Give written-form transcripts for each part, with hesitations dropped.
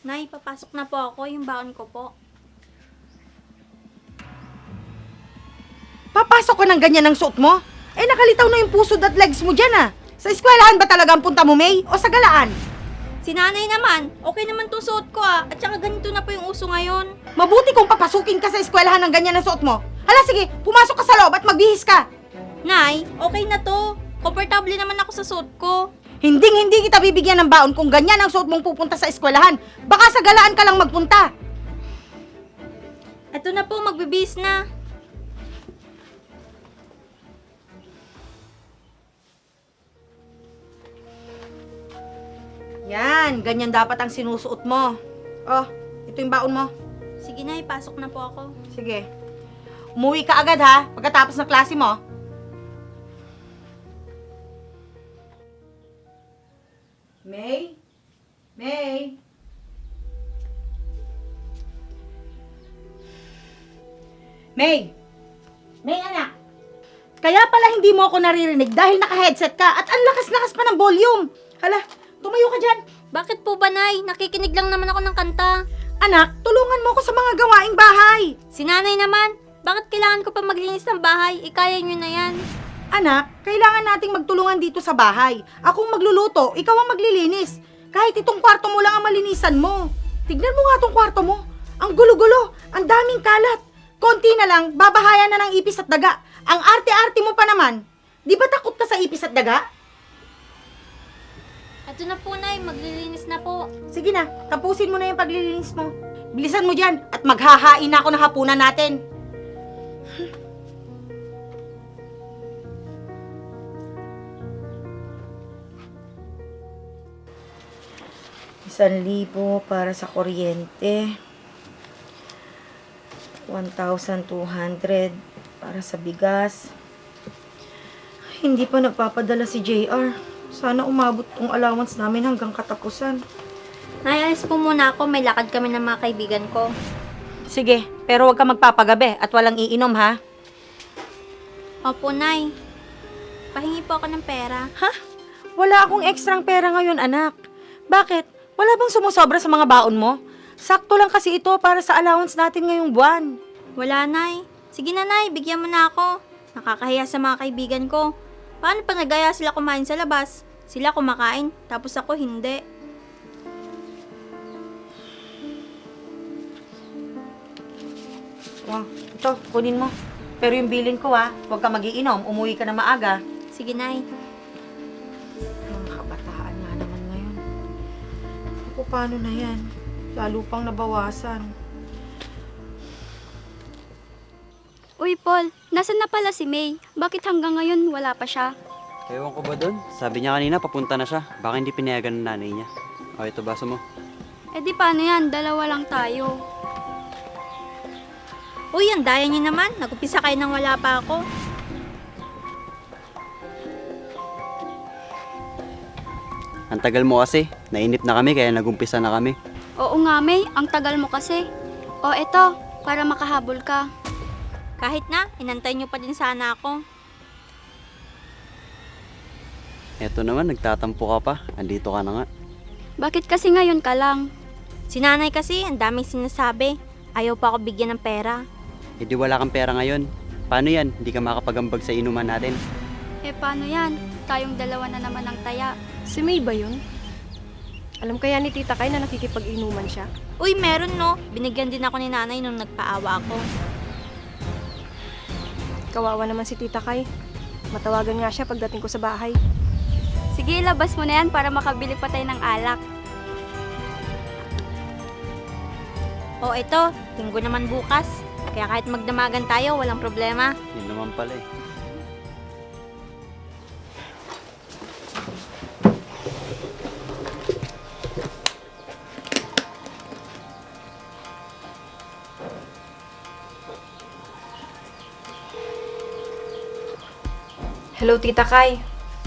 Nay, papasok na po ako. Yung baon ko po. Papasok ka ng ganyan ng suot mo? Eh, nakalitaw na yung pusod at legs mo dyan ah. Sa eskwelahan ba talaga ang punta mo, May? O sa galaan? Si nanay naman, okay naman tong suot ko ah. At saka ganito na po yung uso ngayon. Mabuti kung papasukin ka sa eskwelahan ng ganyan ng suot mo. Hala, sige, pumasok ka sa loob at magbihis ka. Nay, okay na to. Komportable naman ako sa suot ko. Hindi kita bibigyan ng baon kung ganyan ang suot mong pupunta sa eskwelahan. Baka sa galaan ka lang magpunta. Eto na po, magbibis na. Yan, ganyan dapat ang sinusuot mo. Oh, ito yung baon mo. Sige Nay, pasok na po ako. Sige. Umuwi ka agad ha, pagkatapos ng klase mo. May? May? May? May anak? Kaya pala hindi mo ako naririnig dahil naka-headset ka at ang lakas-lakas pa ng volume. Hala, tumayo ka dyan. Bakit po ba Nay? Nakikinig lang naman ako ng kanta. Anak, tulungan mo ako sa mga gawaing bahay. Si nanay naman, bakit kailangan ko pa maglinis ng bahay? Ikaya nyo na yan. Anak, kailangan nating magtulungan dito sa bahay. Akong magluluto, ikaw ang maglilinis. Kahit itong kwarto mo lang ang malinisan mo. Tignan mo nga itong kwarto mo. Ang gulo-gulo, ang daming kalat. Konti na lang, babahayan na ng ipis at daga. Ang arte-arte mo pa naman. Di ba takot ka sa ipis at daga? Eto na po Nay, maglilinis na po. Sige na, tapusin mo na yung paglilinis mo. Bilisan mo dyan at maghahain na ako ng hapunan natin. 1,000 para sa kuryente. 1,200 para sa bigas. Hindi pa nagpapadala si JR. Sana umabot tong allowance namin hanggang katapusan. Nay, alis po muna ako. May lakad kami ng mga kaibigan ko. Sige, pero huwag ka magpapagabi at walang iinom ha. Opo, Nay. Pahingi po ako ng pera. Ha? Wala akong ekstrang pera ngayon, anak. Bakit? Wala bang sumusobra sa mga baon mo? Sakto lang kasi ito para sa allowance natin ngayong buwan. Wala, Nay. Sige na, Nay. Bigyan mo na ako. Nakakahiya sa mga kaibigan ko. Paano pa nagaya sila kumain sa labas? Sila kumakain, tapos ako hindi. Oh, ito, kunin mo. Pero yung bilin ko ha, huwag ka magiinom. Umuwi ka na maaga. Sige, Nay. Mga kabataan nga naman ngayon. Ako, paano na yan? Lalo pang nabawasan. Uy, Paul, nasan na pala si May? Bakit hanggang ngayon wala pa siya? Ewan ko ba doon? Sabi niya kanina papunta na siya. Baka hindi pinayagan ng nanay niya. O, ito baso mo. Eh di paano yan? Dalawa lang tayo. Uy, ang daya niyo naman. Nag-upisa kayo nang wala pa ako. Ang tagal mo kasi. Nainip na kami kaya nagumpisa na kami. Oo nga, May. Ang tagal mo kasi. O eto, para makahabol ka. Kahit na, inantay niyo pa din sana ako. Eto naman, nagtatampo ka pa. Andito ka na nga. Bakit kasi ngayon ka lang? Si nanay kasi, ang daming sinasabi. Ayaw pa ako bigyan ng pera. E di wala kang pera ngayon. Paano yan? Hindi ka makapagambag sa inuman natin. Eh paano yan? Tayong dalawa na naman ang taya. Si May ba yun? Alam kaya ni Tita Kay na nakikipag-inuman siya? Uy, meron no. Binigyan din ako ni nanay nung nagpaawa ako. Kawawa naman si Tita Kay. Matawagan nga siya pagdating ko sa bahay. Sige, labas mo na yan para makabili pa tayo ng alak. O eto, linggo naman bukas. Kaya kahit magdamagan tayo, walang problema. Yun naman pala eh. Hello, Tita Kay.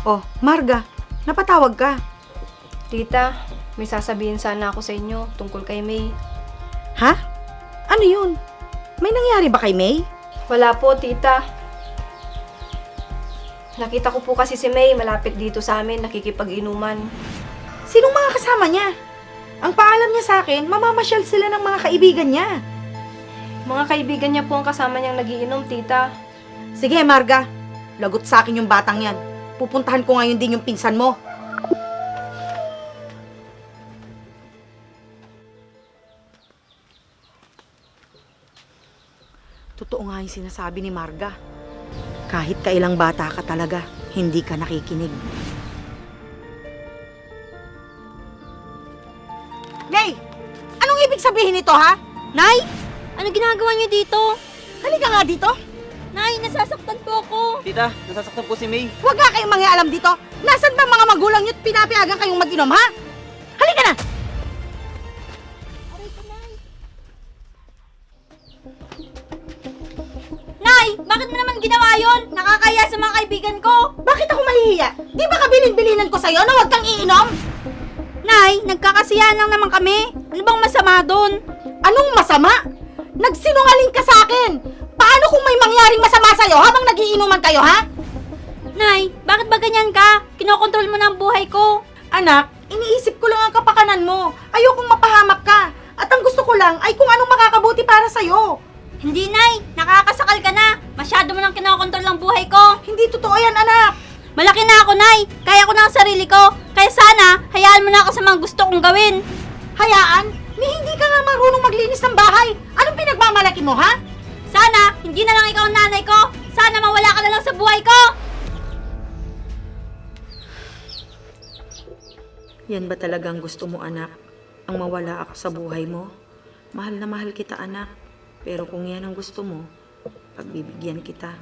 Oh, Marga, napatawag ka. Tita, may sasabihin sana ako sa inyo tungkol kay May. Ha? Ano yun? May nangyari ba kay May? Wala po, Tita. Nakita ko po kasi si May malapit dito sa amin, nakikipag-inuman. Sinong mga kasama niya? Ang paalam niya sa akin, mamamasyal sila ng mga kaibigan niya. Mga kaibigan niya po ang kasama niyang nagiinom, tita. Sige, Marga. Lagot sa akin yung batang yan. Pupuntahan ko ngayon din yung pinsan mo. Totoo nga yung sinasabi ni Marga. Kahit kailang bata ka talaga, hindi ka nakikinig. Nay! Anong ibig sabihin nito, ha? Nay! Ano ginagawa niyo dito? Halika nga dito. Nay, nasasaktan po ako. Tita, nasasaktan po si May. Huwag nga kayong mangialam dito. Nasaan ba mga magulang niyo at pinapayagan kayong mag-inom, ha? Halika na! Nay, bakit mo naman ginawa yon? Nakakaya sa mga kaibigan ko. Bakit ako mahihiya? Di ba kabilin-bilinan ko sa'yo na huwag kang iinom? Nay, nagkakasiyahan lang naman kami. Ano bang masama doon? Anong masama? Nagsinungaling ka sa akin! Paano kung may mangyaring masama sa'yo habang nagiinuman kayo, ha? Nay, bakit ba ganyan ka? Kinokontrol mo na ang buhay ko. Anak, iniisip ko lang ang kapakanan mo. Ayokong mapahamak ka. At ang gusto ko lang ay kung anong makakabuti para sa'yo. Hindi, Nay. Nakakasakal ka na. Masyado mo nang kinokontrol ang buhay ko. Hindi totoo yan, anak. Malaki na ako, Nay. Kaya ko na ang sarili ko. Kaya sana, hayaan mo na ako sa mga gusto kong gawin. Hayaan, ni hindi ka nga marunong maglinis ng bahay. Anong pinagmamalaki mo, ha? Sana, hindi na lang ikaw ang nanay ko. Sana mawala ka na lang sa buhay ko. Yan ba talagang gusto mo, anak? Ang mawala ako sa buhay mo? Mahal na mahal kita, anak. Pero kung yan ang gusto mo, pagbibigyan kita.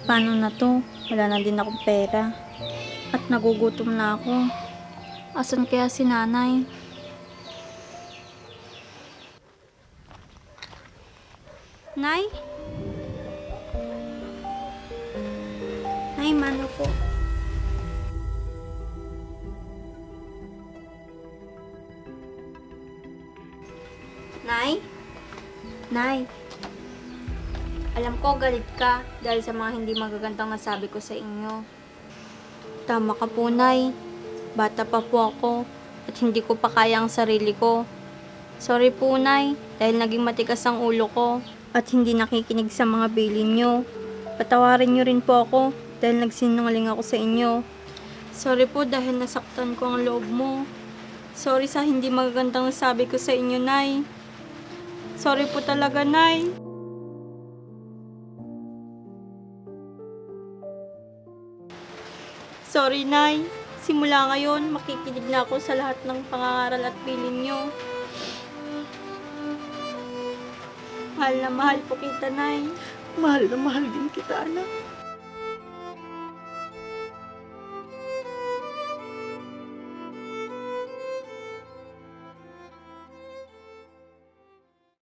Paano na to? Wala na din akong pera. At nagugutom na ako. Asan kaya si nanay? Nay? Nay, mano po? Nay? Nay? Alam ko galit ka dahil sa mga hindi magagandang nasabi ko sa inyo. Tama ka po, Nay. Bata pa po ako at hindi ko pa kaya ang sarili ko. Sorry po, Nay, dahil naging matigas ang ulo ko at hindi nakikinig sa mga bilin nyo. Patawarin nyo rin po ako dahil nagsinungaling ako sa inyo. Sorry po dahil nasaktan ko ang loob mo. Sorry sa hindi magagandang nasabi ko sa inyo, Nay. Sorry po talaga, Nay. Sorry, Nay. Simula ngayon, makikinig na ako sa lahat ng pangangaral at bilin nyo. Mahal na mahal po kita, Nay. Mahal na mahal din kita, anak.